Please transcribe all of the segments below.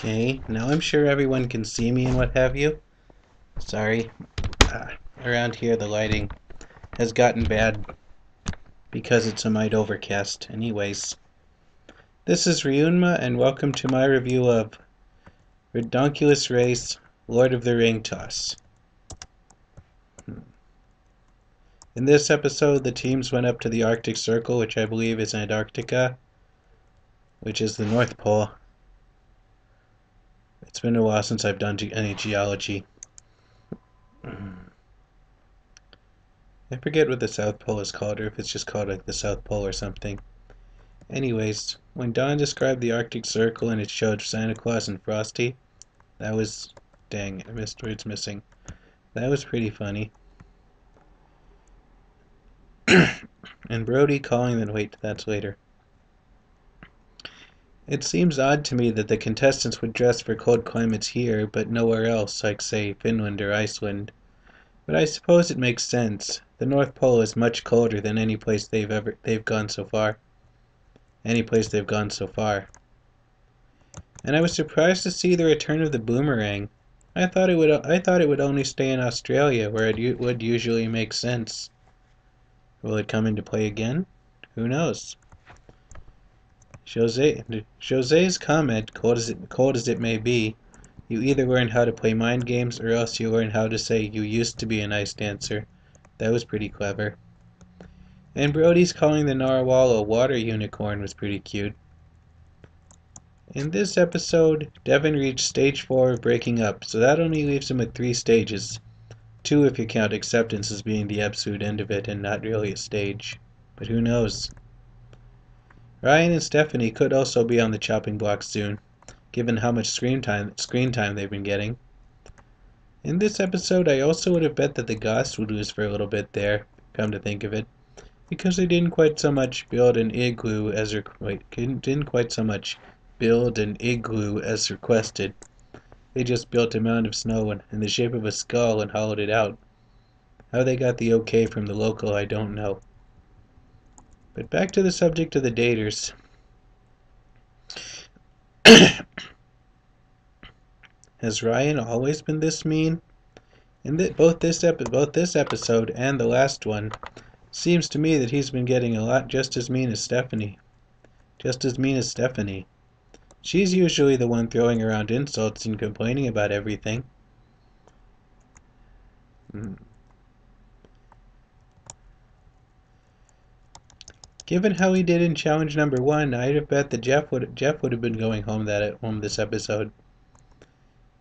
Okay, now I'm sure everyone can see me and what have you. Sorry, around here the lighting has gotten bad because it's a mite overcast. Anyways, this is Ryunma and welcome to my review of Ridonculous Race Lord of the Ring Toss. In this episode, the teams went up to the Arctic Circle, which I believe is Antarctica, which is the North Pole. It's been a while since I've done any geology. I forget what the South Pole is called, or if it's just called like the South Pole or something. Anyways, when Don described the Arctic Circle and it showed Santa Claus and Frosty, that was... dang, I missed words missing. That was pretty funny. And Brody calling them, wait, that's later. It seems odd to me that the contestants would dress for cold climates here, but nowhere else, like say Finland or Iceland. But I suppose it makes sense. The North Pole is much colder than any place they've gone so far. Any place they've gone so far. And I was surprised to see the return of the boomerang. I thought it would only stay in Australia, where it would usually make sense. Will it come into play again? Who knows? Jose's comment, cold as it may be, you either learn how to play mind games or else you learn how to say you used to be a nice dancer. That was pretty clever. And Brody's calling the narwhal a water unicorn was pretty cute. In this episode, Devin reached stage 4 of breaking up, so that only leaves him with 3 stages. 2 if you count acceptance as being the absolute end of it and not really a stage. But who knows? Ryan and Stephanie could also be on the chopping block soon, given how much screen time they've been getting. In this episode, I also would have bet that the Goths would lose for a little bit there, come to think of it, because they didn't quite so much build an igloo as requested. They just built a mound of snow in the shape of a skull and hollowed it out. How they got the okay from the local, I don't know. But back to the subject of the daters. Has Ryan always been this mean? Both this episode and the last one, seems to me that he's been getting a lot just as mean as Stephanie. She's usually the one throwing around insults and complaining about everything. Given how he did in challenge number 1, I'd have bet that Jeff would have been going home this episode.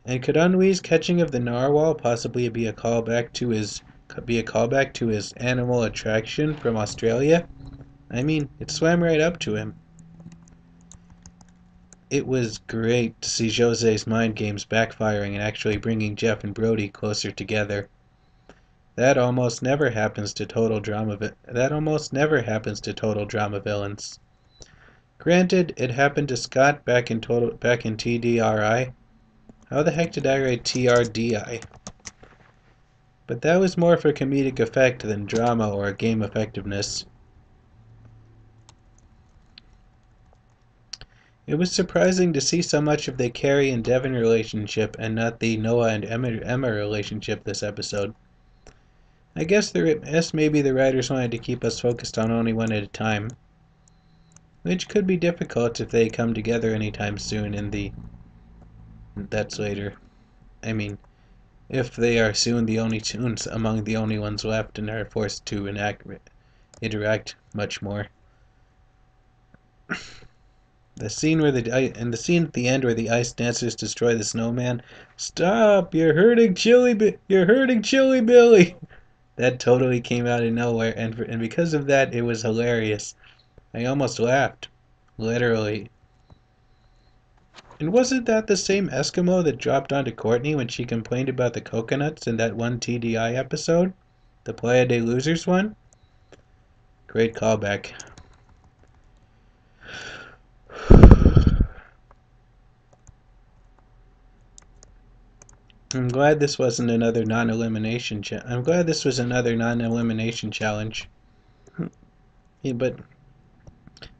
And could Ennuy's catching of the narwhal possibly be a callback to his animal attraction from Australia? I mean, it swam right up to him. It was great to see Jose's mind games backfiring and actually bringing Jeff and Brody closer together. That almost never happens to total drama villains. Granted, it happened to Scott back in TDRI. How the heck did I write TRDI? But that was more for comedic effect than drama or game effectiveness. It was surprising to see so much of the Carrie and Devin relationship and not the Noah and Emma relationship this episode. I guess maybe the writers wanted to keep us focused on only one at a time, which could be difficult if they come together anytime soon that's later. I mean, if they are soon the only tunes among the only ones left and are forced to interact much more. The scene at the end where the ice dancers destroy the snowman. Stop! You're hurting Chili Billy! That totally came out of nowhere, and because of that, it was hilarious. I almost laughed. Literally. And wasn't that the same Eskimo that dropped onto Courtney when she complained about the coconuts in that one TDI episode? The Playa de Losers one? Great callback. I'm glad this was another non-elimination challenge. Yeah, but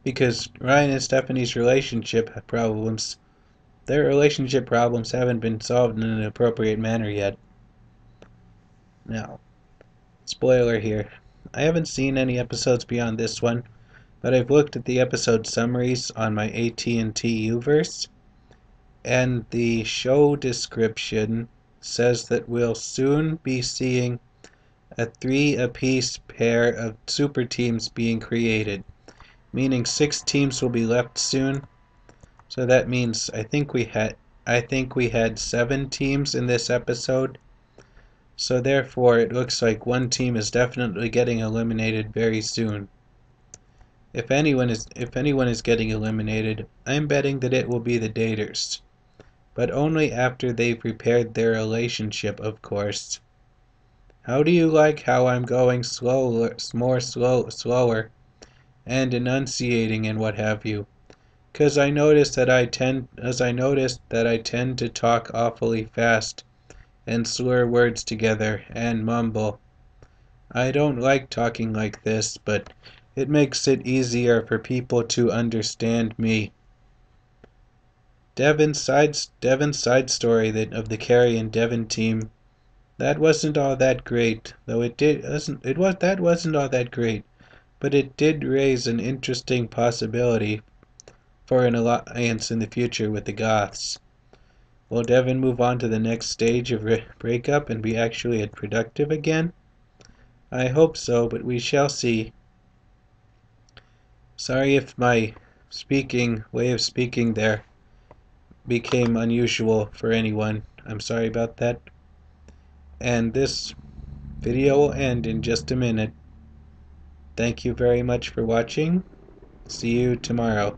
because Ryan and Stephanie's relationship had problems, their relationship problems haven't been solved in an appropriate manner yet. Now, spoiler here. I haven't seen any episodes beyond this one, but I've looked at the episode summaries on my AT&T Uverse, and the show description says that we'll soon be seeing a 3-apiece pair of super teams being created, meaning 6 teams will be left soon. So that means I think we had 7 teams in this episode. So therefore it looks like one team is definitely getting eliminated very soon. If anyone is getting eliminated, I'm betting that it will be the daters. But only after they've repaired their relationship, of course. How do you like how I'm going slower and enunciating and what have you? 'Cause I noticed that I tend to talk awfully fast and slur words together and mumble. I don't like talking like this, but it makes it easier for people to understand me. Devin's side story of the Carrie and Devin team, that wasn't all that great, though that wasn't all that great, but it did raise an interesting possibility for an alliance in the future with the Goths. Will Devin move on to the next stage of breakup and be actually productive again? I hope so, but we shall see. Sorry if my way of speaking there became unusual for anyone. I'm sorry about that. And this video will end in just a minute. Thank you very much for watching. See you tomorrow.